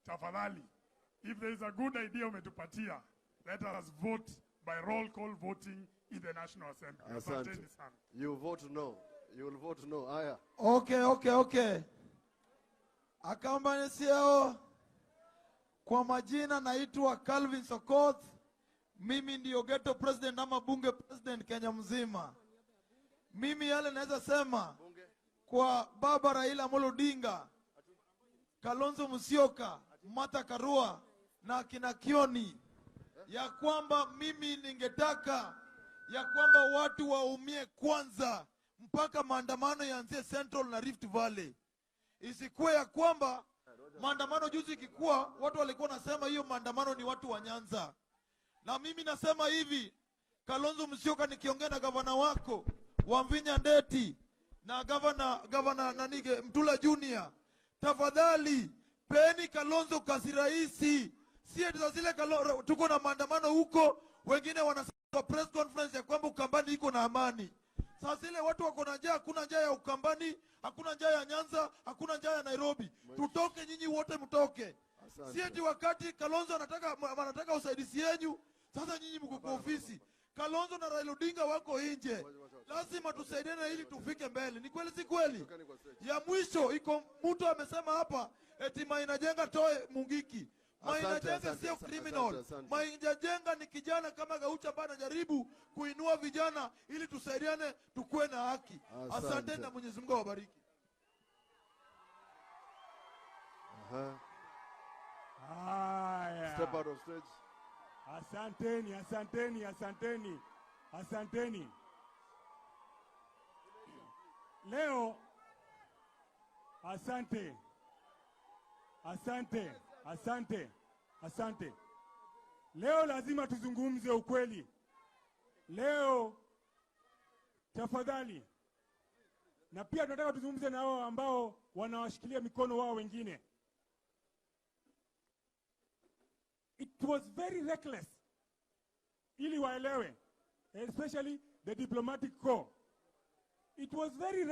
tafadhali, if there is a good idea umetupatia, let us vote by roll call voting in the National Assembly. Asanteni sana. You vote no. You will vote no. Aya. Okay. Akambani siao. Kwa majina naitwa Calvin Sokoth. Mimi ndio ghetto president ama bunge president Kenya mzima. Mimi yale naweza sema kwa baba Raila Amolo Odinga, Kalonzo Musyoka, Martha Karua na kina Kioni, ya kwamba mimi ningetaka ya kwamba watu waumie kwanza mpaka maandamano yaanzie Central na Rift Valley. Isikuwe ya kwamba maandamano juzi ikikuwa watu walikuwa nasema hiyo maandamano ni watu wa Nyanza. Na mimi nasema hivi, Kalonzo Musyoka, nikiongea na gavana wako Wavinya Ndeti na gavana nanige Mtula Junior, tafadhali peni Kalonzo kazi rahisi. Si zile tuko na maandamano huko, wengine wanasema press conference ya kwamba Ukambani iko na amani. Sasa ile watu wako na njaa, hakuna njaa ya Ukambani, hakuna njaa ya Nyanza, hakuna njaa ya Nairobi. Tutoke nyinyi wote mtoke. Si wakati Kalonzo anataka usaidizi yenu, sasa nyinyi mko kwa ofisi. Kalonzo na Raila Odinga wako nje. Lazima tusaidiane ili tufike mbele. Ni kweli si kweli? Ya mwisho iko mtu amesema hapa eti Mainajenga toe Mungiki. Mainajenga sio criminal. Mainajenga ni kijana kama Gaucho ambaye anajaribu kuinua vijana ili tusaidiane tukue na haki. Asante na Mwenyezi Mungu awabariki. Step out of stage. Asanteni. Leo asante. Leo lazima tuzungumze ukweli. Leo tafadhali. Na pia tunataka tuzungumze na hao ambao wanawashikilia mikono wao wengine. It was very reckless. Ili waelewe, especially the diplomatic corps. It was very reckless.